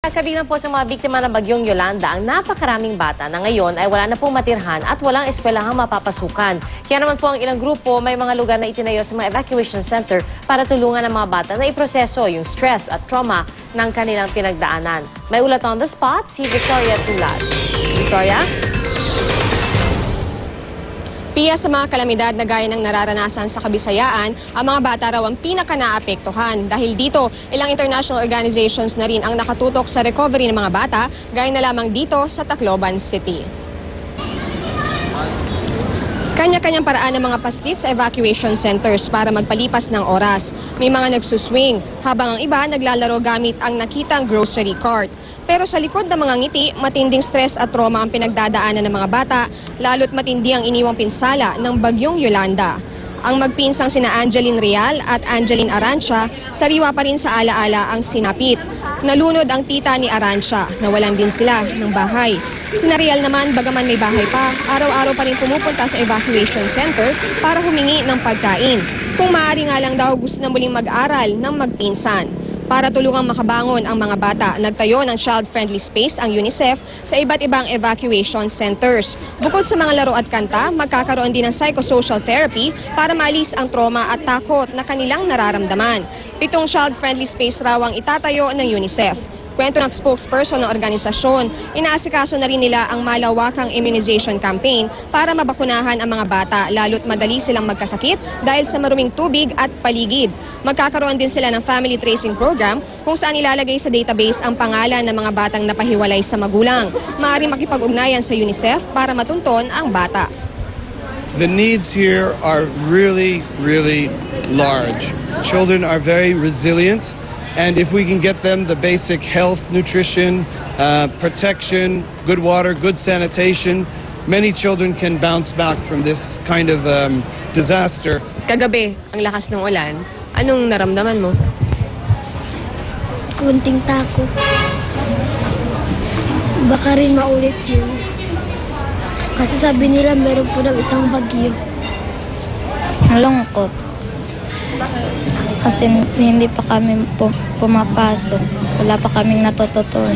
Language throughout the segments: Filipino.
At kabilang po sa mga biktima ng bagyong Yolanda, ang napakaraming bata na ngayon ay wala na pong matirhan at walang eskwelahang mapapasukan. Kaya naman po ang ilang grupo may mga lugar na itinayo sa mga evacuation center para tulungan ang mga bata na iproseso yung stress at trauma ng kanilang pinagdaanan. May ulat on the spot si Victoria Tulad. Victoria? Piya sa mga kalamidad na gaya ng nararanasan sa Kabisayaan, ang mga bata raw ang pinaka-naapektuhan. Dahil dito, ilang international organizations na rin ang nakatutok sa recovery ng mga bata, gaya na lamang dito sa Tacloban City. Kanya-kanyang paraan ng mga paslit sa evacuation centers para magpalipas ng oras. May mga nagsuswing, habang ang iba naglalaro gamit ang nakitang grocery cart. Pero sa likod ng mga ngiti, matinding stress at trauma ang pinagdadaanan ng mga bata, lalo't matindi ang iniwang pinsala ng bagyong Yolanda. Ang magpinsang sina Angeline Real at Angeline Arancia, sariwa pa rin sa alaala ang sinapit. Nalunod ang tita ni Arancia, nawalan din sila ng bahay. Sina Real naman, bagaman may bahay pa, araw-araw pa rin pumupunta sa evacuation center para humingi ng pagkain. Kung maaari nga lang daw gusto na muling mag-aral ng magpinsan. Para tulungang makabangon ang mga bata, nagtayo ng child-friendly space ang UNICEF sa iba't ibang evacuation centers. Bukod sa mga laro at kanta, magkakaroon din ng psychosocial therapy para maalis ang trauma at takot na kanilang nararamdaman. 7 child-friendly space raw ang itatayo ng UNICEF. Kwento ng spokesperson ng organisasyon, inaasikaso na rin nila ang malawakang immunization campaign para mabakunahan ang mga bata lalo't madali silang magkasakit dahil sa maruming tubig at paligid. Magkakaroon din sila ng family tracing program kung saan ilalagay sa database ang pangalan ng mga batang napahiwalay sa magulang. Maaaring makipag-ugnayan sa UNICEF para matunton ang bata. The needs here are really large. Children are very resilient. And if we can get them the basic health, nutrition, protection, good water, good sanitation, many children can bounce back from this kind of disaster. Kagabi, ang lakas ng ulan, anong naramdaman mo? Kunting takot. Baka rin maulit yun. Kasi sabi nila meron po ng isang bagyo. Malungkot. Kasi hindi pa kami pumapasok. Wala pa kaming natututunan.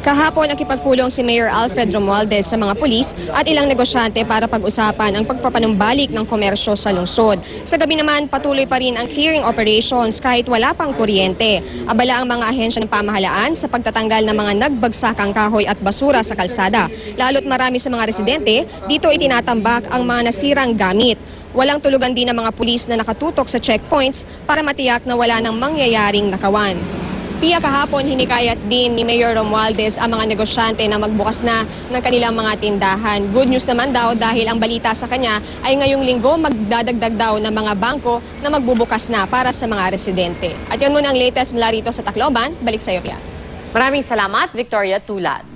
Kahapon nakipagpulong si Mayor Alfred Romualdez sa mga pulis at ilang negosyante para pag-usapan ang pagpapanumbalik ng komersyo sa lungsod. Sa gabi naman, patuloy pa rin ang clearing operations kahit wala pang kuryente. Abala ang mga ahensya ng pamahalaan sa pagtatanggal ng mga nagbagsakang kahoy at basura sa kalsada. Lalo't marami sa mga residente, dito itinatambak ang mga nasirang gamit. Walang tulugan din ang mga pulis na nakatutok sa checkpoints para matiyak na wala nang mangyayaring nakawan. Piya kahapon, hinikayat din ni Mayor Romualdez ang mga negosyante na magbukas na ng kanilang mga tindahan. Good news naman daw dahil ang balita sa kanya ay ngayong linggo magdadagdag daw ng mga bangko na magbubukas na para sa mga residente. At yun muna ang latest mula rito sa Tacloban. Balik sa iyo, Piya. Maraming salamat, Victoria Tulad.